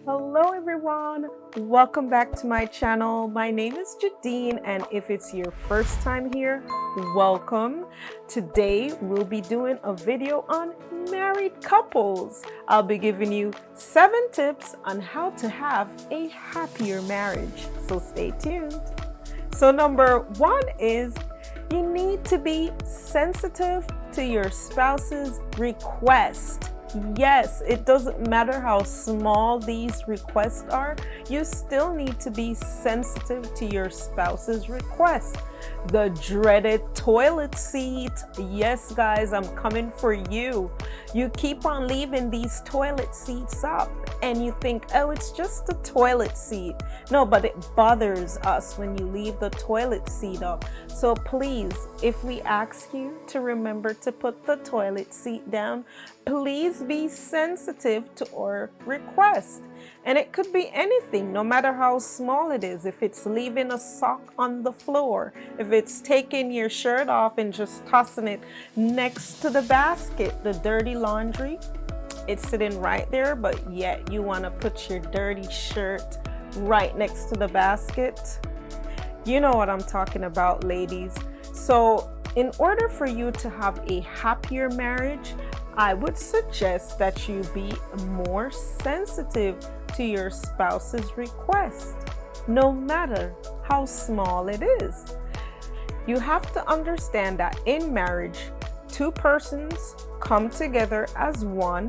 Hello everyone, welcome back to my channel. My name is Jadine, and if it's your first time here, welcome. Today we'll be doing a video on married couples. I'll be giving you 7 tips on how to have a happier marriage, so stay tuned. So number 1 is you need to be sensitive to your spouse's request. Yes, it doesn't matter how small these requests are, you still need to be sensitive to your spouse's request. The dreaded toilet seat. Yes, guys, I'm coming for you. You keep on leaving these toilet seats up and you think, oh, it's just a toilet seat. No, but it bothers us when you leave the toilet seat up. So please, if we ask you to remember to put the toilet seat down, please be sensitive to our request. And it could be anything, no matter how small it is. If it's leaving a sock on the floor, if it's taking your shirt off and just tossing it next to the basket, the dirty laundry, it's sitting right there, but yet you want to put your dirty shirt right next to the basket. You know what I'm talking about, ladies. So in order for you to have a happier marriage, I would suggest that you be more sensitive to your spouse's request, no matter how small it is. You have to understand that in marriage, 2 persons come together as one,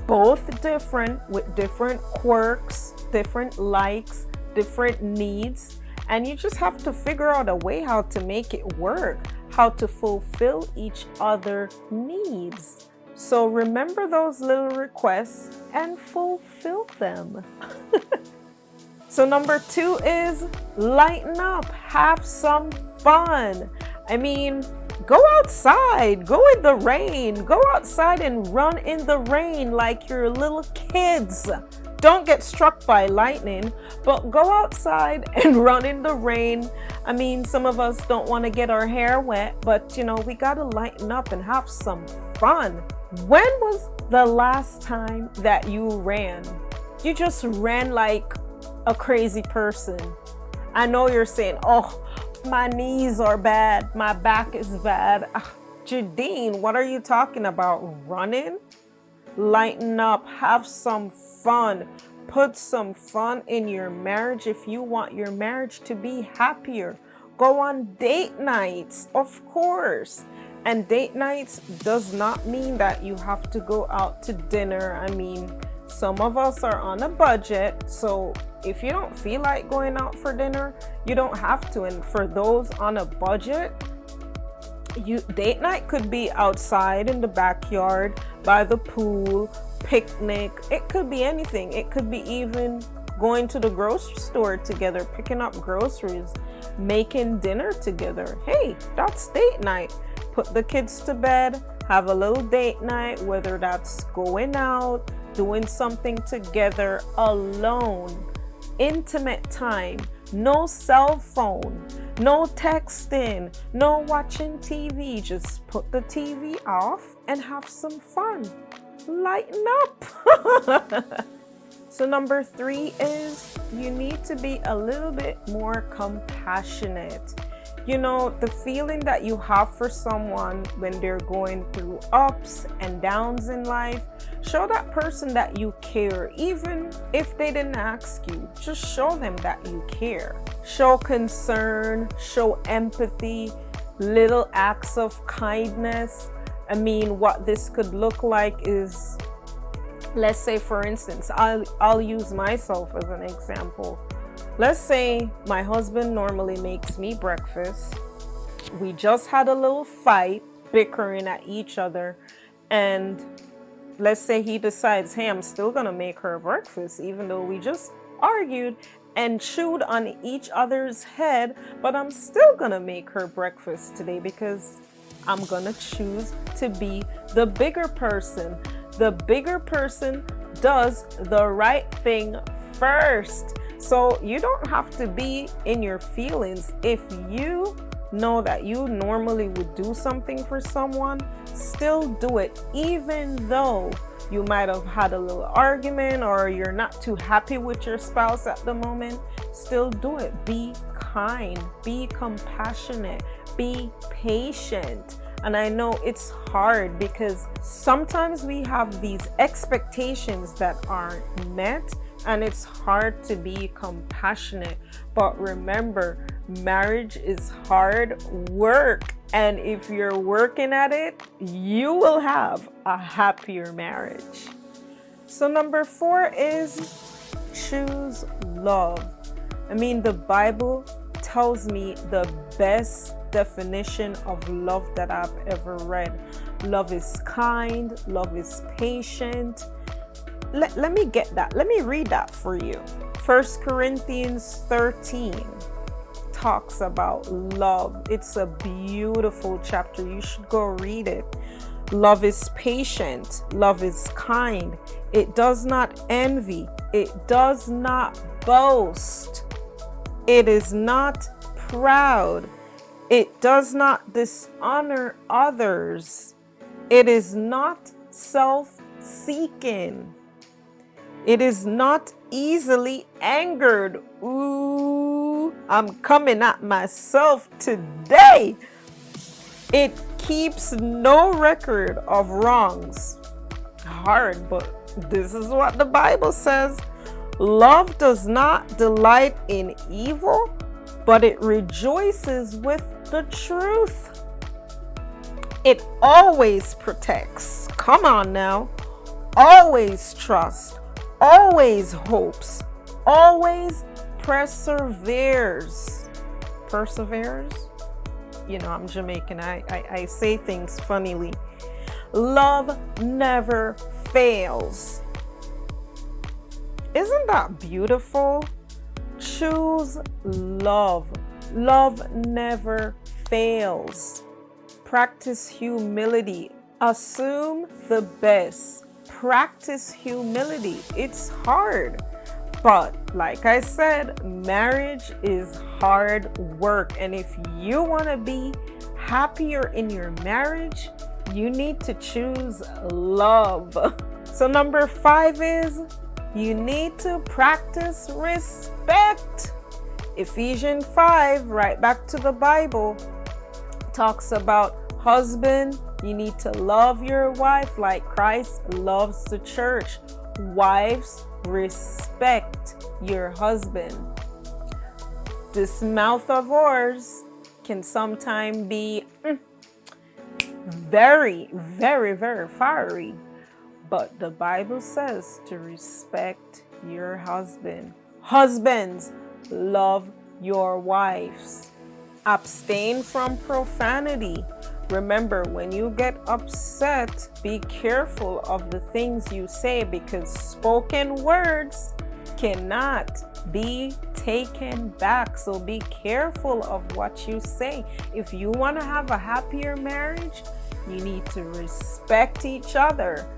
both different, with different quirks, different likes, different needs, and you just have to figure out a way how to make it work, how to fulfill each other's needs. So remember those little requests and fulfill them. So number 2 is lighten up, have some fun. I mean, go outside, go in the rain, go outside and run in the rain like you're little kids. Don't get struck by lightning, but go outside and run in the rain. I mean, some of us don't want to get our hair wet, but we got to lighten up and have some fun. When was the last time that you ran? You just ran like a crazy person. I know you're saying, oh, my knees are bad, my back is bad. Jadine, what are you talking about? Running? Lighten up, have some fun. Put some fun in your marriage if you want your marriage to be happier. Go on date nights, of course. And date nights does not mean that you have to go out to dinner. I mean, some of us are on a budget, so if you don't feel like going out for dinner, you don't have to. And for those on a budget, date night could be outside in the backyard, by the pool, picnic. It could be anything. It could be even going to the grocery store together, picking up groceries, making dinner together. Hey, that's date night. Put the kids to bed, have a little date night, whether that's going out, doing something together alone. Intimate time. No cell phone, no texting, no watching TV. Just put the TV off and have some fun. Lighten up. So number 3 is you need to be a little bit more compassionate. The feeling that you have for someone when they're going through ups and downs in life, show that person that you care. Even if they didn't ask you, just show them that you care. Show concern, show empathy, little acts of kindness. I mean, what this could look like is, let's say, for instance, I'll use myself as an example. Let's say my husband normally makes me breakfast. We just had a little fight, bickering at each other, and let's say he decides, hey, I'm still gonna make her breakfast, even though we just argued and chewed on each other's head, but I'm still gonna make her breakfast today because I'm gonna choose to be the bigger person. The bigger person does the right thing first. So you don't have to be in your feelings. If you know that you normally would do something for someone, still do it, even though You might have had a little argument, or you're not too happy with your spouse at the moment. Still do it. Be kind, be compassionate, be patient. And I know it's hard because sometimes we have these expectations that aren't met, and it's hard to be compassionate. But remember, marriage is hard work. And if you're working at it, you will have a happier marriage. So number 4 is choose love. I mean, the Bible tells me the best definition of love that I've ever read. Love is kind, love is patient. Let me get that. Let me read that for you. 1 Corinthians 13 talks about love. It's a beautiful chapter. You should go read it. Love is patient. Love is kind. It does not envy. It does not boast. It is not proud. It does not dishonor others. It is not self-seeking. It is not easily angered. Ooh, I'm coming at myself today. It keeps no record of wrongs. Hard, but this is what the Bible says. Love does not delight in evil, but it rejoices with the truth. It always protects. Come on now. Always trusts. Always hopes. Always perseveres. Perseveres? You know, I'm Jamaican. I say things funnily. Love never fails. Isn't that beautiful? Choose love. Love never fails. Practice humility. Assume the best. Practice humility. It's hard. But like I said, marriage is hard work. And if you want to be happier in your marriage, you need to choose love. So number 5 is you need to practice respect. Ephesians 5, right back to the Bible, talks about husband, you need to love your wife like Christ loves the church. Wives, respect your husband. This mouth of ours can sometimes be very, very, very fiery. But the Bible says to respect your husband. Husbands, love your wives. Abstain from profanity. Remember, when you get upset, be careful of the things you say, because spoken words cannot be taken back. So be careful of what you say. If you want to have a happier marriage, you need to respect each other.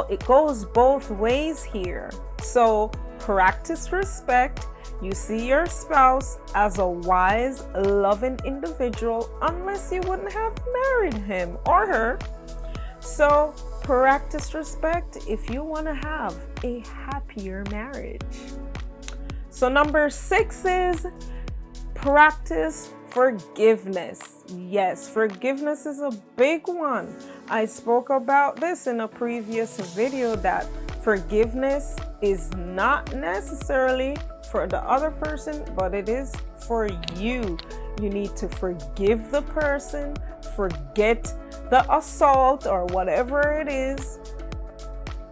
It goes both ways here. So practice respect. You see your spouse as a wise, loving individual, unless you wouldn't have married him or her. So practice respect if you want to have a happier marriage. So number 6 is practice forgiveness. Yes, forgiveness is a big one. I spoke about this in a previous video, that forgiveness is not necessarily for the other person, but it is for you. You need to forgive the person, forget the assault or whatever it is,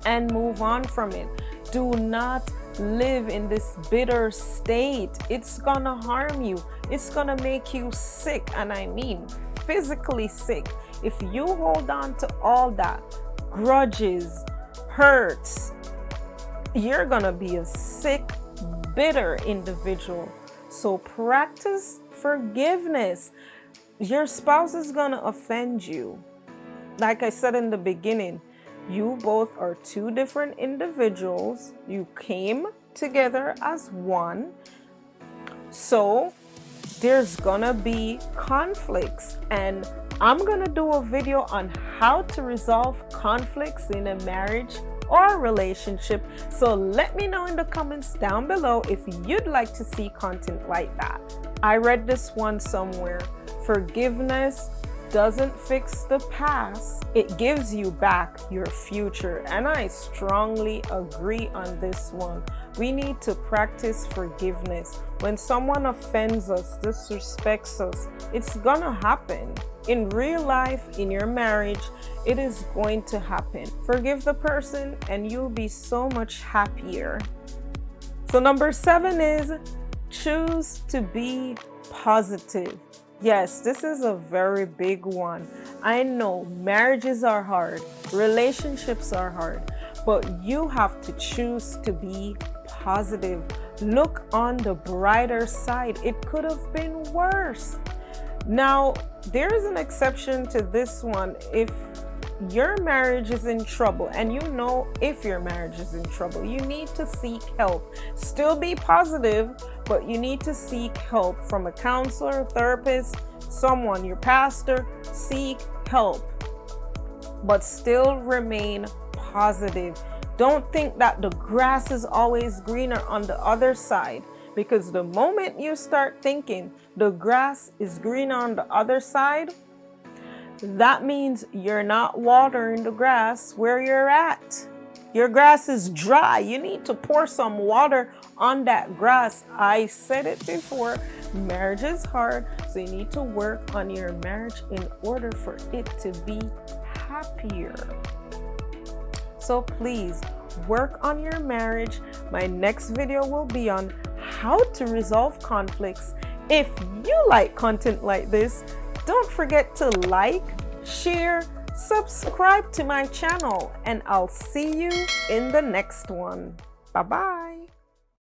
and move on from it. Do not live in this bitter state. It's gonna harm you. It's gonna make you sick, and I mean physically sick. If you hold on to all that, grudges, hurts, you're gonna be a sick, bitter individual. So practice forgiveness. Your spouse is gonna offend you. Like I said in the beginning, you both are two different individuals. You came together as one. So there's gonna be conflicts, and I'm gonna do a video on how to resolve conflicts in a marriage or a relationship. So let me know in the comments down below if you'd like to see content like that. I read this one somewhere. Forgiveness doesn't fix the past, it gives you back your future. And I strongly agree on this one. We need to practice forgiveness. When someone offends us, disrespects us, it's gonna happen. In real life, in your marriage, it is going to happen. Forgive the person and you'll be so much happier. So number 7 is choose to be positive. Yes, this is a very big one. I know marriages are hard, relationships are hard, but you have to choose to be positive. Look on the brighter side. It could have been worse. Now, there is an exception to this one. If your marriage is in trouble, and you know if your marriage is in trouble, you need to seek help. Still be positive, but you need to seek help from a counselor, therapist, someone, your pastor. Seek help, but still remain positive. Don't think that the grass is always greener on the other side, because the moment you start thinking the grass is greener on the other side, that means you're not watering the grass where you're at. Your grass is dry. You need to pour some water on that grass. I said it before, marriage is hard, so you need to work on your marriage in order for it to be happier. So please work on your marriage. My next video will be on how to resolve conflicts. If you like content like this, don't forget to like, share, subscribe to my channel, and I'll see you in the next one. Bye-bye.